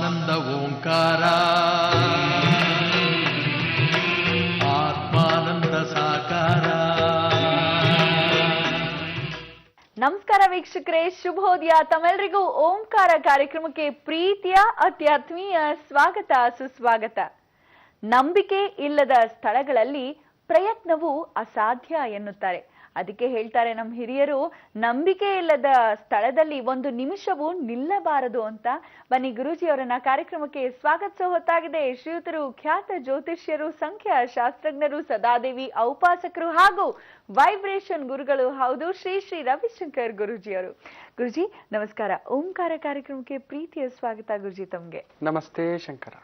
ಆನಂದ ಓಂಕಾರ ಆತ್ಮಾನಂದ ಸಾಕಾರ. ನಮಸ್ಕಾರ ವೀಕ್ಷಕರೇ, ಶುಭೋದಯ. ತಮ್ಮೆಲ್ಲರಿಗೂ ಓಂಕಾರ ಕಾರ್ಯಕ್ರಮಕ್ಕೆ ಪ್ರೀತಿಯ ಅತ್ಯಾತ್ಮೀಯ ಸ್ವಾಗತ ಸುಸ್ವಾಗತ. ನಂಬಿಕೆ ಇಲ್ಲದ ಸ್ಥಳಗಳಲ್ಲಿ ಪ್ರಯತ್ನವು ಅಸಾಧ್ಯ ಎನ್ನುತ್ತಾರೆ. ಅದಕ್ಕೆ ಹೇಳ್ತಾರೆ ನಮ್ಮ ಹಿರಿಯರು, ನಂಬಿಕೆ ಇಲ್ಲದ ಸ್ಥಳದಲ್ಲಿ ಒಂದು ನಿಮಿಷವೂ ನಿಲ್ಲಬಾರದು ಅಂತ. ಬನ್ನಿ ಗುರೂಜಿ ಅವರನ್ನ ಕಾರ್ಯಕ್ರಮಕ್ಕೆ ಸ್ವಾಗತಿಸೋ ಹೊತ್ತಾಗಿದೆ. ಶ್ರೀಯುತರು ಖ್ಯಾತ ಜ್ಯೋತಿಷ್ಯರು, ಸಂಖ್ಯಾ ಶಾಸ್ತ್ರಜ್ಞರು, ಸದಾದೇವಿ ಔಪಾಸಕರು ಹಾಗೂ ವೈಬ್ರೇಷನ್ ಗುರುಗಳು ಹೌದು, ಶ್ರೀ ಶ್ರೀ ರವಿಶಂಕರ್ ಗುರೂಜಿ ಅವರು. ಗುರುಜಿ ನಮಸ್ಕಾರ. ಓಂಕಾರ ಕಾರ್ಯಕ್ರಮಕ್ಕೆ ಪ್ರೀತಿಯ ಸ್ವಾಗತ ಗುರುಜಿ ತಮ್ಗೆ. ನಮಸ್ತೆ ಶಂಕರ.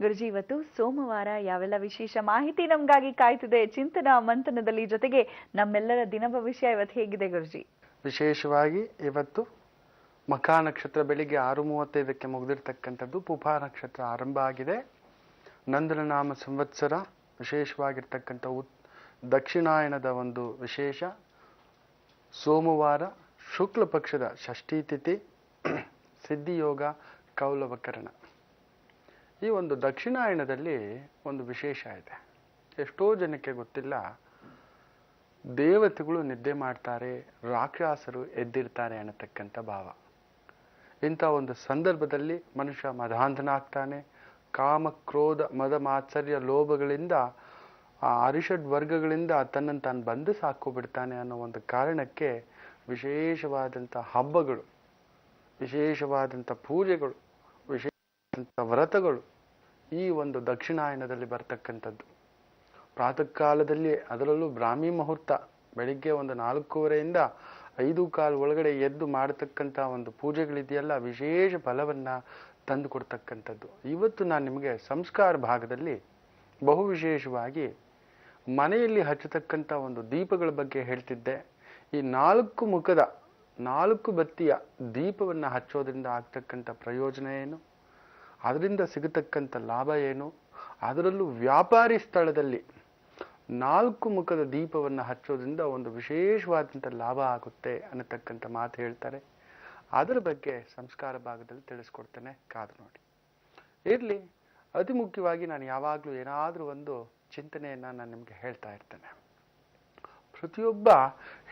ಗುರುಜಿ, ಇವತ್ತು ಸೋಮವಾರ, ಯಾವೆಲ್ಲ ವಿಶೇಷ ಮಾಹಿತಿ ನಮ್ಗಾಗಿ ಕಾಯ್ತಿದೆ ಚಿಂತನ ಮಂಥನದಲ್ಲಿ, ಜೊತೆಗೆ ನಮ್ಮೆಲ್ಲರ ದಿನ ಭವಿಷ್ಯ ಇವತ್ತು ಹೇಗಿದೆ ಗುರುಜಿ? ವಿಶೇಷವಾಗಿ ಇವತ್ತು ಮಖಾ ನಕ್ಷತ್ರ ಬೆಳಿಗ್ಗೆ 6:35 ಮುಗಿದಿರ್ತಕ್ಕಂಥದ್ದು. ಪುಫಾ ನಕ್ಷತ್ರ ಆರಂಭ ಆಗಿದೆ. ನಂದನ ನಾಮ ಸಂವತ್ಸರ, ವಿಶೇಷವಾಗಿರ್ತಕ್ಕಂಥ ದಕ್ಷಿಣಾಯನದ ಒಂದು ವಿಶೇಷ. ಸೋಮವಾರ, ಶುಕ್ಲ ಪಕ್ಷದ ಷಷ್ಠಿ ತಿಥಿ, ಸಿದ್ಧಿಯೋಗ, ಕೌಲವಕರಣ. ಈ ಒಂದು ದಕ್ಷಿಣಾಯನದಲ್ಲಿ ಒಂದು ವಿಶೇಷ ಇದೆ. ಎಷ್ಟೋ ಜನಕ್ಕೆ ಗೊತ್ತಿಲ್ಲ, ದೇವತೆಗಳು ನಿದ್ದೆ ಮಾಡ್ತಾರೆ, ರಾಕ್ಷಸರು ಎದ್ದಿರ್ತಾರೆ ಅನ್ನತಕ್ಕಂಥ ಭಾವ. ಇಂಥ ಒಂದು ಸಂದರ್ಭದಲ್ಲಿ ಮನುಷ್ಯ ಮದಾಂಧನ ಆಗ್ತಾನೆ. ಕಾಮ, ಕ್ರೋಧ, ಮದ, ಮಾತ್ಸರ್ಯ, ಲೋಭಗಳಿಂದ, ಆ ಅರಿಷಡ್ ವರ್ಗಗಳಿಂದ ತನ್ನನ್ನು ತಾನು ಬಂಧಿಸಿ ಹಾಕೋಬಿಡ್ತಾನೆ ಅನ್ನೋ ಒಂದು ಕಾರಣಕ್ಕೆ ವಿಶೇಷವಾದಂಥ ಹಬ್ಬಗಳು, ವಿಶೇಷವಾದಂಥ ಪೂಜೆಗಳು, ವ್ರತಗಳು ಈ ಒಂದು ದಕ್ಷಿಣಾಯನದಲ್ಲಿ ಬರ್ತಕ್ಕಂಥದ್ದು. ಪ್ರಾತಃ ಕಾಲದಲ್ಲಿ, ಅದರಲ್ಲೂ ಬ್ರಾಹ್ಮಿ ಮುಹೂರ್ತ, ಬೆಳಿಗ್ಗೆ ಒಂದು 4:15 5:15 ಒಳಗಡೆ ಎದ್ದು ಮಾಡತಕ್ಕಂಥ ಒಂದು ಪೂಜೆಗಳಿದೆಯಲ್ಲ, ವಿಶೇಷ ಫಲವನ್ನ ತಂದು ಕೊಡ್ತಕ್ಕಂಥದ್ದು. ಇವತ್ತು ನಾನು ನಿಮಗೆ ಸಂಸ್ಕಾರ ಭಾಗದಲ್ಲಿ ಬಹು ವಿಶೇಷವಾಗಿ ಮನೆಯಲ್ಲಿ ಹಚ್ಚತಕ್ಕಂಥ ಒಂದು ದೀಪಗಳ ಬಗ್ಗೆ ಹೇಳ್ತಿದ್ದೆ. ಈ 4 ಮುಖದ 4 ಬತ್ತಿಯ ದೀಪವನ್ನ ಹಚ್ಚೋದ್ರಿಂದ ಆಗ್ತಕ್ಕಂಥ ಪ್ರಯೋಜನ ಏನು, ಅದರಿಂದ ಸಿಗತಕ್ಕಂಥ ಲಾಭ ಏನು, ಅದರಲ್ಲೂ ವ್ಯಾಪಾರಿ ಸ್ಥಳದಲ್ಲಿ 4 ಮುಖದ ದೀಪವನ್ನು ಹಚ್ಚೋದ್ರಿಂದ ಒಂದು ವಿಶೇಷವಾದಂಥ ಲಾಭ ಆಗುತ್ತೆ ಅನ್ನತಕ್ಕಂಥ ಮಾತು ಹೇಳ್ತಾರೆ. ಅದರ ಬಗ್ಗೆ ಸಂಸ್ಕಾರ ಭಾಗದಲ್ಲಿ ತಿಳಿಸ್ಕೊಡ್ತೇನೆ, ಕಾದು ನೋಡಿ. ಇರಲಿ, ಅತಿ ಮುಖ್ಯವಾಗಿ ನಾನು ಯಾವಾಗಲೂ ಏನಾದರೂ ಒಂದು ಚಿಂತನೆಯನ್ನು ನಾನು ನಿಮಗೆ ಹೇಳ್ತಾ ಇರ್ತೇನೆ. ಪ್ರತಿಯೊಬ್ಬ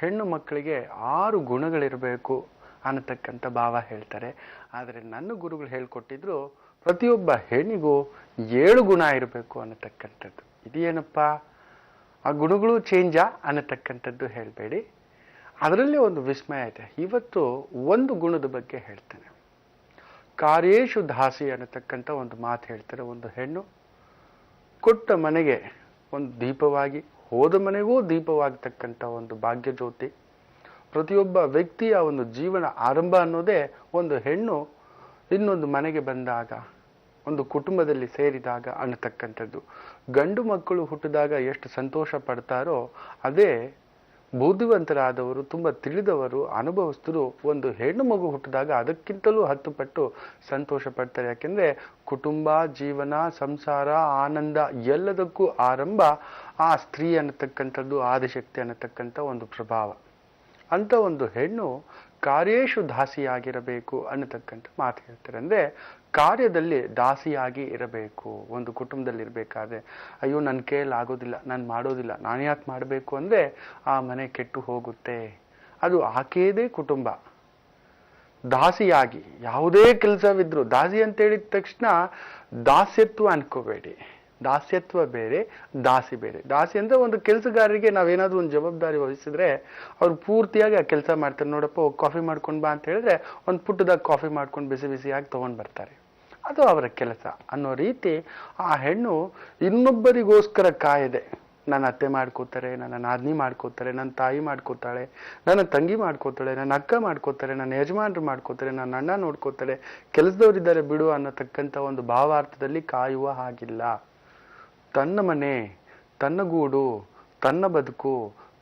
ಹೆಣ್ಣು ಮಕ್ಕಳಿಗೆ 6 ಗುಣಗಳಿರಬೇಕು ಅನ್ನತಕ್ಕಂಥ ಭಾವ ಹೇಳ್ತಾರೆ. ಆದರೆ ನನ್ನ ಗುರುಗಳು ಹೇಳ್ಕೊಟ್ಟಿದ್ರು, ಪ್ರತಿಯೊಬ್ಬ ಹೆಣ್ಣಿಗೂ 7 ಗುಣ ಇರಬೇಕು ಅನ್ನತಕ್ಕಂಥದ್ದು. ಇದೇನಪ್ಪ, ಆ ಗುಣಗಳು ಚೇಂಜಾ ಅನ್ನತಕ್ಕಂಥದ್ದು ಹೇಳಬೇಡಿ. ಅದರಲ್ಲೇ ಒಂದು ವಿಸ್ಮಯ ಇದೆ. ಇವತ್ತು ಒಂದು ಗುಣದ ಬಗ್ಗೆ ಹೇಳ್ತೇನೆ. ಕಾರ್ಯೇಶು ದಾಸಿ ಅನ್ನತಕ್ಕಂಥ ಒಂದು ಮಾತು ಹೇಳ್ತಾರೆ. ಒಂದು ಹೆಣ್ಣು ಕೊಟ್ಟ ಮನೆಗೆ ಒಂದು ದೀಪವಾಗಿ, ಹೋದ ಮನೆಗೂ ದೀಪವಾಗತಕ್ಕಂಥ ಒಂದು ಭಾಗ್ಯ ಜ್ಯೋತಿ. ಪ್ರತಿಯೊಬ್ಬ ವ್ಯಕ್ತಿಯ ಒಂದು ಜೀವನ ಆರಂಭ ಅನ್ನೋದೇ ಒಂದು ಹೆಣ್ಣು ಇನ್ನೊಂದು ಮನೆಗೆ ಬಂದಾಗ, ಒಂದು ಕುಟುಂಬದಲ್ಲಿ ಸೇರಿದಾಗ ಅನ್ನತಕ್ಕಂಥದ್ದು. ಗಂಡು ಮಕ್ಕಳು ಹುಟ್ಟಿದಾಗ ಎಷ್ಟು ಸಂತೋಷ ಪಡ್ತಾರೋ, ಅದೇ ಬುದ್ಧಿವಂತರಾದವರು, ತುಂಬ ತಿಳಿದವರು, ಅನುಭವಸ್ಥರು ಒಂದು ಹೆಣ್ಣು ಮಗು ಹುಟ್ಟಿದಾಗ ಅದಕ್ಕಿಂತಲೂ 10 ಪಟ್ಟು ಸಂತೋಷ ಪಡ್ತಾರೆ. ಯಾಕೆಂದ್ರೆ ಕುಟುಂಬ, ಜೀವನ, ಸಂಸಾರ, ಆನಂದ ಎಲ್ಲದಕ್ಕೂ ಆರಂಭ ಆ ಸ್ತ್ರೀ ಅನ್ನತಕ್ಕಂಥದ್ದು, ಆದಿಶಕ್ತಿ ಅನ್ನತಕ್ಕಂಥ ಒಂದು ಪ್ರಭಾವ. ಅಂತ ಒಂದು ಹೆಣ್ಣು ಕಾರ್ಯೇಶು ದಾಸಿಯಾಗಿರಬೇಕು ಅನ್ನತಕ್ಕಂಥ ಮಾತು ಹೇಳ್ತಾರೆ. ಅಂದ್ರೆ ಕಾರ್ಯದಲ್ಲಿ ದಾಸಿಯಾಗಿ ಇರಬೇಕು. ಒಂದು ಕುಟುಂಬದಲ್ಲಿ ಇರಬೇಕಾದ್ರೆ, ಅಯ್ಯೋ ನನ್ನ ಕೈಯಲ್ಲಿ ಆಗೋದಿಲ್ಲ, ನಾನು ಮಾಡೋದಿಲ್ಲ, ನಾನು ಯಾಕೆ ಮಾಡಬೇಕು ಅಂದ್ರೆ ಆ ಮನೆ ಕೆಟ್ಟು ಹೋಗುತ್ತೆ. ಅದು ಆಕೆಯದೇ ಕುಟುಂಬ. ದಾಸಿಯಾಗಿ ಯಾವುದೇ ಕೆಲಸವಿದ್ರು, ದಾಸಿ ಅಂತ ಹೇಳಿದ ತಕ್ಷಣ ದಾಸ್ಯತ್ವ ಅನ್ಕೋಬೇಡಿ. ದಾಸ್ಯತ್ವ ಬೇರೆ, ದಾಸಿ ಬೇರೆ. ದಾಸಿ ಅಂದ್ರೆ ಒಂದು ಕೆಲಸಗಾರರಿಗೆ ನಾವೇನಾದ್ರೂ ಒಂದು ಜವಾಬ್ದಾರಿ ವಹಿಸಿದ್ರೆ ಅವ್ರು ಪೂರ್ತಿಯಾಗಿ ಆ ಕೆಲಸ ಮಾಡ್ತಾರೆ. ನೋಡಪ್ಪ, ಕಾಫಿ ಮಾಡ್ಕೊಂಡು ಬಾ ಅಂತ ಹೇಳಿದ್ರೆ ಒಂದು ಪುಟ್ಟದಾಗ ಕಾಫಿ ಮಾಡ್ಕೊಂಡು ಬಿಸಿ ಬಿಸಿಯಾಗಿ ತಗೊಂಡ್ ಬರ್ತಾರೆ. ಅದು ಅವರ ಕೆಲಸ ಅನ್ನೋ ರೀತಿ ಆ ಹೆಣ್ಣು ಇನ್ನೊಬ್ಬರಿಗೋಸ್ಕರ ಕಾಯದೆ, ನನ್ನ ಅತ್ತೆ ಮಾಡ್ಕೋತಾರೆ, ನನ್ನ ನಾದ್ನಿ ಮಾಡ್ಕೋತಾರೆ, ನನ್ನ ತಾಯಿ ಮಾಡ್ಕೋತಾಳೆ, ನನ್ನ ತಂಗಿ ಮಾಡ್ಕೋತಾಳೆ, ನನ್ನ ಅಕ್ಕ ಮಾಡ್ಕೋತಾರೆ, ನನ್ನ ಯಜಮಾನರು ಮಾಡ್ಕೋತಾರೆ, ನನ್ನ ಅಣ್ಣ ನೋಡ್ಕೋತಾರೆ, ಕೆಲಸದವರಿದ್ದಾರೆ ಬಿಡು ಅನ್ನತಕ್ಕಂಥ ಒಂದು ಭಾವಾರ್ಥದಲ್ಲಿ ಕಾಯುವ ಹಾಗಿಲ್ಲ. ತನ್ನ ಮನೆ, ತನ್ನ ಗೂಡು, ತನ್ನ ಬದುಕು,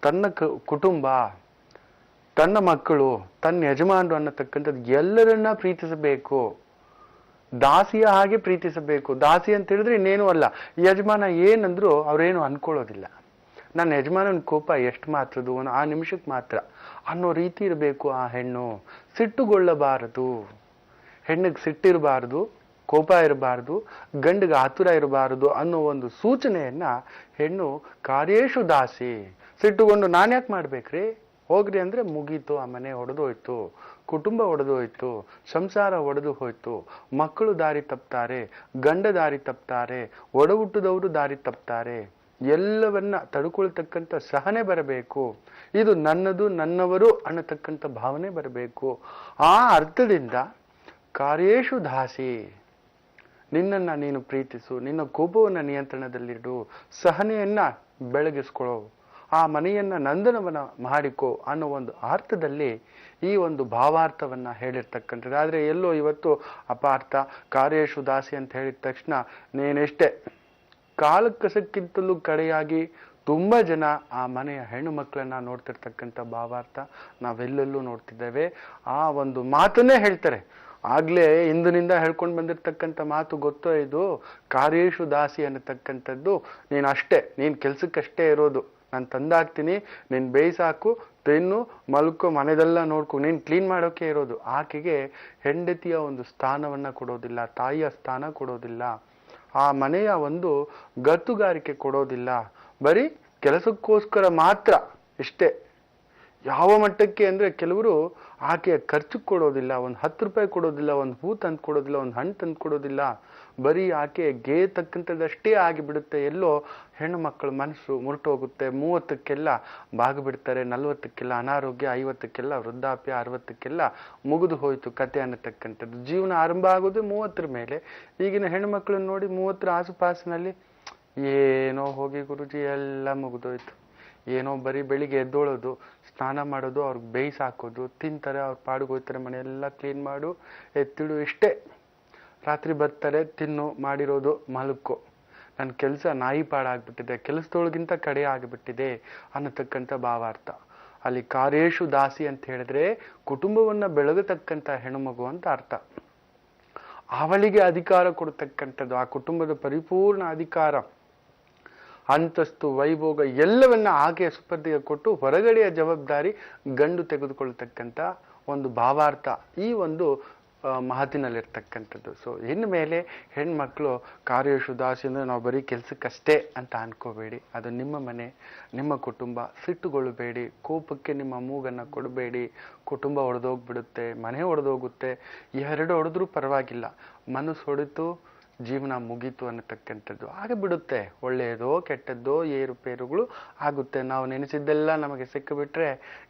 ತನ್ನ ಕುಟುಂಬ, ತನ್ನ ಮಕ್ಕಳು, ತನ್ನ ಯಜಮಾನರು ಅನ್ನತಕ್ಕಂಥದ್ದು ಎಲ್ಲರನ್ನ ಪ್ರೀತಿಸಬೇಕು. ದಾಸಿಯ ಹಾಗೆ ಪ್ರೀತಿಸಬೇಕು. ದಾಸಿ ಅಂತ ಹೇಳಿದ್ರೆ ಇನ್ನೇನು ಅಲ್ಲ, ಯಜಮಾನ ಏನಂದ್ರು ಅವ್ರೇನು ಅನ್ಕೊಳ್ಳೋದಿಲ್ಲ. ನನ್ನ ಯಜಮಾನನ ಕೋಪ ಎಷ್ಟು ಮಾತ್ರದು, ಆ ನಿಮಿಷಕ್ಕೆ ಮಾತ್ರ ಅನ್ನೋ ರೀತಿ ಇರಬೇಕು ಆ ಹೆಣ್ಣು. ಸಿಟ್ಟುಗೊಳ್ಳಬಾರದು, ಹೆಣ್ಣಿಗೆ ಸಿಟ್ಟಿರಬಾರದು, ಕೋಪ ಇರಬಾರ್ದು, ಗಂಡಿಗೆ ಆತುರ ಇರಬಾರದು ಅನ್ನೋ ಒಂದು ಸೂಚನೆಯನ್ನ ಹೆಣ್ಣು ಕಾರ್ಯೇಶು ದಾಸಿ. ಸಿಟ್ಟುಕೊಂಡು ನಾನ್ಯಾಕೆ ಮಾಡ್ಬೇಕ್ರಿ, ಹೋಗ್ರಿ ಅಂದ್ರೆ ಮುಗೀತು, ಆ ಮನೆ ಒಡೆದು ಹೋಯ್ತು, ಕುಟುಂಬ ಒಡೆದು ಹೋಯ್ತು, ಸಂಸಾರ ಒಡೆದು ಹೋಯ್ತು, ಮಕ್ಕಳು ದಾರಿ ತಪ್ತಾರೆ, ಗಂಡ ದಾರಿ ತಪ್ತಾರೆ, ಒಡ ಹುಟ್ಟಿದವರು ದಾರಿ ತಪ್ತಾರೆ. ಎಲ್ಲವನ್ನ ತಡ್ಕೊಳ್ತಕ್ಕಂಥ ಸಹನೆ ಬರಬೇಕು. ಇದು ನನ್ನದು, ನನ್ನವರು ಅನ್ನತಕ್ಕಂಥ ಭಾವನೆ ಬರಬೇಕು. ಆ ಅರ್ಥದಿಂದ ಕಾರ್ಯೇಶು ದಾಸಿ, ನಿನ್ನನ್ನ ನೀನು ಪ್ರೀತಿಸು, ನಿನ್ನ ಕೋಪವನ್ನ ನಿಯಂತ್ರಣದಲ್ಲಿಡು, ಸಹನೆಯನ್ನ ಬೆಳಗಿಸ್ಕೊಳ್ಳೋ, ಆ ಮನೆಯನ್ನ ನಂದನವನ ಮಾಡಿಕೋ ಅನ್ನೋ ಒಂದು ಅರ್ಥದಲ್ಲಿ ಈ ಒಂದು ಭಾವಾರ್ಥವನ್ನ ಹೇಳಿರ್ತಕ್ಕಂಥದ್ದು. ಆದ್ರೆ ಎಲ್ಲೋ ಇವತ್ತು ಅಪಾರ್ಥ, ಕಾರ್ಯೇಶು ದಾಸಿ ಅಂತ ಹೇಳಿದ ತಕ್ಷಣ ನೀನೆಷ್ಟೇ ಕಾಲಕಸಕ್ಕಿಂತಲೂ ಕಡೆಯಾಗಿ ತುಂಬಾ ಜನ ಆ ಮನೆಯ ಹೆಣ್ಣು ಮಕ್ಕಳನ್ನ ನೋಡ್ತಿರ್ತಕ್ಕಂಥ ಭಾವಾರ್ಥ ನಾವೆಲ್ಲೆಲ್ಲೂ ನೋಡ್ತಿದ್ದೇವೆ. ಆ ಒಂದು ಮಾತನ್ನೇ ಹೇಳ್ತಾರೆ. ಆಗ್ಲೇ ಹಿಂದಿನಿಂದ ಹೇಳ್ಕೊಂಡು ಬಂದಿರ್ತಕ್ಕಂಥ ಮಾತು ಗೊತ್ತೋ, ಇದು ಕಾರ್ಯೇಶು ದಾಸಿ ಅನ್ನತಕ್ಕಂಥದ್ದು ನೀನ್ ಅಷ್ಟೇ, ನೀನ್ ಕೆಲ್ಸಕ್ಕಷ್ಟೇ ಇರೋದು, ನಾನು ತಂದಾಕ್ತೀನಿ, ನೀನ್ ಬೇಯಿಸಾಕು, ತಿನ್ನು, ಮಲ್ಕೋ, ಮನೆದೆಲ್ಲ ನೋಡ್ಕೊ, ನೀನ್ ಕ್ಲೀನ್ ಮಾಡೋಕೆ ಇರೋದು. ಆಕೆಗೆ ಹೆಂಡತಿಯ ಒಂದು ಸ್ಥಾನವನ್ನ ಕೊಡೋದಿಲ್ಲ, ತಾಯಿಯ ಸ್ಥಾನ ಕೊಡೋದಿಲ್ಲ, ಆ ಮನೆಯ ಒಂದು ಗತ್ತುಗಾರಿಕೆ ಕೊಡೋದಿಲ್ಲ. ಬರೀ ಕೆಲಸಕ್ಕೋಸ್ಕರ ಮಾತ್ರ ಇಷ್ಟೇ. ಯಾವ ಮಟ್ಟಕ್ಕೆ ಅಂದ್ರೆ ಕೆಲವರು ಆಕೆಯ ಖರ್ಚು ಕೊಡೋದಿಲ್ಲ, ಒಂದು 10 ರೂಪಾಯಿ ಕೊಡೋದಿಲ್ಲ, ಒಂದು ಹೂ ತಂದು ಕೊಡೋದಿಲ್ಲ, ಒಂದು ಹಣ್ಣು ತಂದು ಕೊಡೋದಿಲ್ಲ. ಬರೀ ಆಕೆ ತಕ್ಕಂಥದ್ದಷ್ಟೇ ಆಗಿಬಿಡುತ್ತೆ. ಎಲ್ಲೋ ಹೆಣ್ಣು ಮಕ್ಕಳ ಮನಸ್ಸು ಮುರುಟೋಗುತ್ತೆ. 30ಕ್ಕೆಲ್ಲ ಬಾಗಿಬಿಡ್ತಾರೆ, 40ಕ್ಕೆಲ್ಲ ಅನಾರೋಗ್ಯ, 50ಕ್ಕೆಲ್ಲ ವೃದ್ಧಾಪ್ಯ, 60ಕ್ಕೆಲ್ಲ ಮುಗಿದು ಹೋಯ್ತು ಕತೆ ಅನ್ನತಕ್ಕಂಥದ್ದು. ಜೀವನ ಆರಂಭ ಆಗೋದು 30ರ ಮೇಲೆ. ಈಗಿನ ಹೆಣ್ಣು ಮಕ್ಕಳನ್ನ ನೋಡಿ 30ರ ಆಸುಪಾಸಿನಲ್ಲಿ ಏನೋ ಹೋಗಿ ಗುರುಜಿ ಎಲ್ಲ ಮುಗಿದೋಯ್ತು, ಏನೋ ಬರೀ ಬೆಳಿಗ್ಗೆ ಎದ್ದೋಳೋದು, ಸ್ನಾನ ಮಾಡೋದು, ಅವ್ರಿಗೆ ಬೇಯಿಸಿ ಹಾಕೋದು, ತಿಂತಾರೆ, ಅವ್ರ ಪಾಡಿಗೆ ಹೋಗ್ತಾರೆ, ಮನೆಯೆಲ್ಲ ಕ್ಲೀನ್ ಮಾಡು, ಎತ್ತಿಡು, ಇಷ್ಟೇ. ರಾತ್ರಿ ಬರ್ತಾರೆ, ತಿನ್ನು, ಮಾಡಿರೋದು, ಮಲಕ್ಕೋ. ನನ್ನ ಕೆಲಸ ನಾಯಿ ಪಾಡಾಗ್ಬಿಟ್ಟಿದೆ, ಕೆಲಸದೊಳಗಿಂತ ಕಡೆ ಆಗಿಬಿಟ್ಟಿದೆ ಅನ್ನತಕ್ಕಂಥ ಭಾವಾರ್ಥ. ಅಲ್ಲಿ ಕಾರ್ಯೇಶು ದಾಸಿ ಅಂತ ಹೇಳಿದ್ರೆ ಕುಟುಂಬವನ್ನ ಬೆಳಗತಕ್ಕಂಥ ಹೆಣ್ಣುಮಗು ಅಂತ ಅರ್ಥ. ಅವಳಿಗೆ ಅಧಿಕಾರ ಕೊಡ್ತಕ್ಕಂಥದ್ದು, ಆ ಕುಟುಂಬದ ಪರಿಪೂರ್ಣ ಅಧಿಕಾರ, ಅಂತಸ್ತು, ವೈಭೋಗ ಎಲ್ಲವನ್ನ ಆಕೆಯ ಸುಪರ್ದಿಗೆ ಕೊಟ್ಟು ಹೊರಗಡೆಯ ಜವಾಬ್ದಾರಿ ಗಂಡು ತೆಗೆದುಕೊಳ್ತಕ್ಕಂಥ ಒಂದು ಭಾವಾರ್ಥ ಈ ಒಂದು ಮಾತಿನಲ್ಲಿರ್ತಕ್ಕಂಥದ್ದು. ಸೊ ಇನ್ಮೇಲೆ ಹೆಣ್ಮಕ್ಳು ಕಾರ್ಯೇಶು ದಾಸಿ ಅಂದ್ರೆ ನಾವು ಬರೀ ಕೆಲ್ಸಕ್ಕಷ್ಟೇ ಅಂತ ಅನ್ಕೋಬೇಡಿ. ಅದು ನಿಮ್ಮ ಮನೆ, ನಿಮ್ಮ ಕುಟುಂಬ. ಸಿಟ್ಟುಗೊಳ್ಳಬೇಡಿ, ಕೋಪಕ್ಕೆ ನಿಮ್ಮ ಮೂಗನ್ನ ಕೊಡಬೇಡಿ. ಕುಟುಂಬ ಒಡೆದೋಗ್ಬಿಡುತ್ತೆ, ಮನೆ ಒಡೆದೋಗುತ್ತೆ. ಎರಡು ಹೊಡೆದ್ರೂ ಪರವಾಗಿಲ್ಲ, ಮನಸ್ಸು ಹೊಡೆತು, ಜೀವನ ಮುಗೀತು ಅನ್ನತಕ್ಕಂಥದ್ದು ಆಗಿ ಬಿಡುತ್ತೆ. ಒಳ್ಳೆಯದೋ ಕೆಟ್ಟದ್ದೋ ಏರುಪೇರುಗಳು ಆಗುತ್ತೆ. ನಾವು ನೆನೆಸಿದ್ದೆಲ್ಲ ನಮಗೆ ಸಿಕ್ಕಿಬಿಟ್ರೆ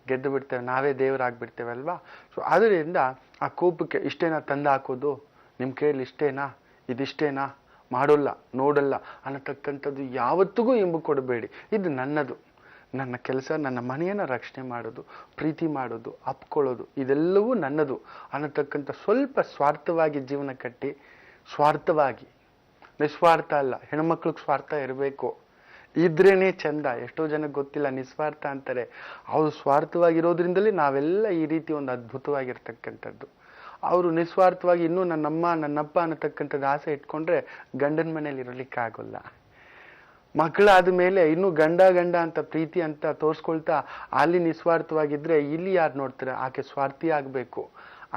ಗೆದ್ದು ಬಿಡ್ತೇವೆ, ನಾವೇ ದೇವರಾಗ್ಬಿಡ್ತೇವೆ ಅಲ್ವಾ. ಸೊ ಅದರಿಂದ ಆ ಕೋಪಕ್ಕೆ ಇಷ್ಟೇನಾ ತಂದು ಹಾಕೋದು, ನಿಮ್ಮ ಕೈಯಲ್ಲಿ ಇಷ್ಟೇನಾ, ಇದಿಷ್ಟೇನಾ, ಮಾಡೋಲ್ಲ, ನೋಡಲ್ಲ ಅನ್ನತಕ್ಕಂಥದ್ದು ಯಾವತ್ತಿಗೂ ಇಂಬು ಕೊಡಬೇಡಿ. ಇದು ನನ್ನದು, ನನ್ನ ಕೆಲಸ, ನನ್ನ ಮನೆಯನ್ನ ರಕ್ಷಣೆ ಮಾಡೋದು, ಪ್ರೀತಿ ಮಾಡೋದು, ಅಪ್ಕೊಳ್ಳೋದು, ಇದೆಲ್ಲವೂ ನನ್ನದು ಅನ್ನತಕ್ಕಂಥ ಸ್ವಲ್ಪ ಸ್ವಾರ್ಥವಾಗಿ ಜೀವನ ಕಟ್ಟಿ, ಸ್ವಾರ್ಥವಾಗಿ, ನಿಸ್ವಾರ್ಥ ಅಲ್ಲ. ಹೆಣ್ಮಕ್ಳಿಗೆ ಸ್ವಾರ್ಥ ಇರಬೇಕು, ಇದ್ರೇನೆ ಚಂದ. ಎಷ್ಟೋ ಜನಕ್ಕೆ ಗೊತ್ತಿಲ್ಲ, ನಿಸ್ವಾರ್ಥ ಅಂತಾರೆ. ಅವರು ಸ್ವಾರ್ಥವಾಗಿರೋದ್ರಿಂದಲೇ ನಾವೆಲ್ಲ ಈ ರೀತಿ ಒಂದು ಅದ್ಭುತವಾಗಿರ್ತಕ್ಕಂಥದ್ದು. ಅವರು ನಿಸ್ವಾರ್ಥವಾಗಿ ಇನ್ನೂ ನನ್ನಮ್ಮ ನನ್ನಪ್ಪ ಅನ್ನತಕ್ಕಂಥದ್ದು ಆಸೆ ಇಟ್ಕೊಂಡ್ರೆ ಗಂಡನ ಮನೇಲಿ ಇರಲಿಕ್ಕಾಗಲ್ಲ. ಮಕ್ಕಳಾದ ಮೇಲೆ ಇನ್ನೂ ಗಂಡ ಅಂತ ಪ್ರೀತಿ ಅಂತ ತೋರ್ಸ್ಕೊಳ್ತಾ ಅಲ್ಲಿ ನಿಸ್ವಾರ್ಥವಾಗಿದ್ರೆ ಇಲ್ಲಿ ಯಾರು ನೋಡ್ತಾರೆ? ಆಕೆ ಸ್ವಾರ್ಥಿ ಆಗ್ಬೇಕು.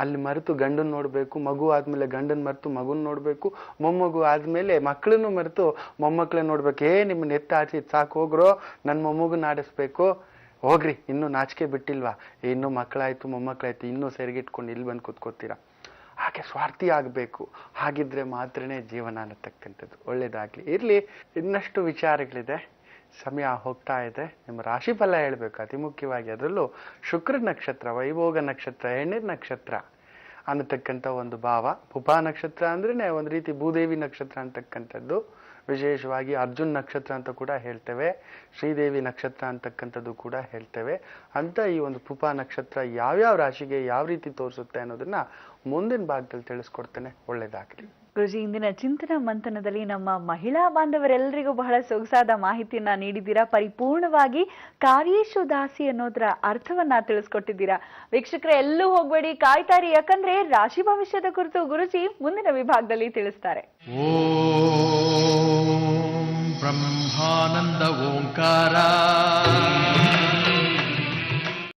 ಅಲ್ಲಿ ಮರೆತು ಗಂಡನ್ ನೋಡ್ಬೇಕು, ಮಗು ಆದ್ಮೇಲೆ ಗಂಡನ್ ಮರೆತು ಮಗುನ್ ನೋಡ್ಬೇಕು, ಮೊಮ್ಮಗು ಆದ್ಮೇಲೆ ಮಕ್ಕಳನ್ನು ಮರೆತು ಮೊಮ್ಮಕ್ಕಳನ್ನ ನೋಡ್ಬೇಕು. ನಿಮ್ಮನ್ನ ಎತ್ತ ಆಚೆ ಸಾಕು ಹೋಗ್ರೋ, ನನ್ ಮೊಮ್ಮಗನ್ನ ಆಡಿಸ್ಬೇಕು, ಹೋಗ್ರಿ, ಇನ್ನೂ ನಾಚಿಕೆ ಬಿಟ್ಟಿಲ್ವಾ, ಇನ್ನೂ ಮಕ್ಕಳಾಯ್ತು ಮೊಮ್ಮಕ್ಕಳಾಯ್ತು, ಇನ್ನೂ ಸೆರಗಿಟ್ಕೊಂಡು ಇಲ್ಲಿ ಬಂದು ಕೂತ್ಕೋತೀರಾ. ಹಾಗೆ ಸ್ವಾರ್ಥಿ ಆಗ್ಬೇಕು. ಹಾಗಿದ್ರೆ ಮಾತ್ರನೇ ಜೀವನ ಅನ್ನತಕ್ಕಂಥದ್ದು. ಒಳ್ಳೇದಾಗ್ಲಿ. ಇರ್ಲಿ, ಇನ್ನಷ್ಟು ವಿಚಾರಗಳಿದೆ, ಸಮಯ ಹೋಗ್ತಾ ಇದೆ. ನಿಮ್ಮ ರಾಶಿ ಫಲ ಹೇಳ್ಬೇಕು ಅತಿ ಮುಖ್ಯವಾಗಿ. ಅದರಲ್ಲೂ ಶುಕ್ರ ನಕ್ಷತ್ರ, ವೈಭೋಗ ನಕ್ಷತ್ರ, ಹೆಣ್ಣಿನ ನಕ್ಷತ್ರ ಅನ್ನತಕ್ಕಂಥ ಒಂದು ಭಾವ. ಪುಪಾ ನಕ್ಷತ್ರ ಅಂದ್ರೇನೆ ಒಂದು ರೀತಿ ಭೂದೇವಿ ನಕ್ಷತ್ರ ಅಂತಕ್ಕಂಥದ್ದು. ವಿಶೇಷವಾಗಿ ಅರ್ಜುನ್ ನಕ್ಷತ್ರ ಅಂತ ಕೂಡ ಹೇಳ್ತೇವೆ, ಶ್ರೀದೇವಿ ನಕ್ಷತ್ರ ಅಂತಕ್ಕಂಥದ್ದು ಕೂಡ ಹೇಳ್ತೇವೆ. ಅಂತ ಈ ಒಂದು ಪುಪಾ ನಕ್ಷತ್ರ ಯಾವ್ಯಾವ ರಾಶಿಗೆ ಯಾವ ರೀತಿ ತೋರಿಸುತ್ತೆ ಅನ್ನೋದನ್ನ ಮುಂದಿನ ಭಾಗದಲ್ಲಿ ತಿಳಿಸ್ಕೊಡ್ತೇನೆ. ಒಳ್ಳೇದಾಗ್ಲಿ. ಗುರುಜಿ, ಇಂದಿನ ಚಿಂತನ ಮಂಥನದಲ್ಲಿ ನಮ್ಮ ಮಹಿಳಾ ಬಾಂಧವರೆಲ್ಲರಿಗೂ ಬಹಳ ಸೊಗಸಾದ ಮಾಹಿತಿಯನ್ನ ನೀಡಿದ್ದೀರಾ. ಪರಿಪೂರ್ಣವಾಗಿ ಕಾರ್ಯೇಶು ದಾಸಿ ಅನ್ನೋದರ ಅರ್ಥವನ್ನ ತಿಳಿಸ್ಕೊಟ್ಟಿದ್ದೀರಾ. ವೀಕ್ಷಕರೇ, ಎಲ್ಲೂ ಹೋಗ್ಬೇಡಿ, ಕಾಯ್ತಾರಿ. ಯಾಕಂದ್ರೆ ರಾಶಿ ಭವಿಷ್ಯದ ಕುರಿತು ಗುರುಜಿ ಮುಂದಿನ ವಿಭಾಗದಲ್ಲಿ ತಿಳಿಸ್ತಾರೆ. ಓಂ ಬ್ರಹ್ಮಾನಂದ ಓಂಕಾರ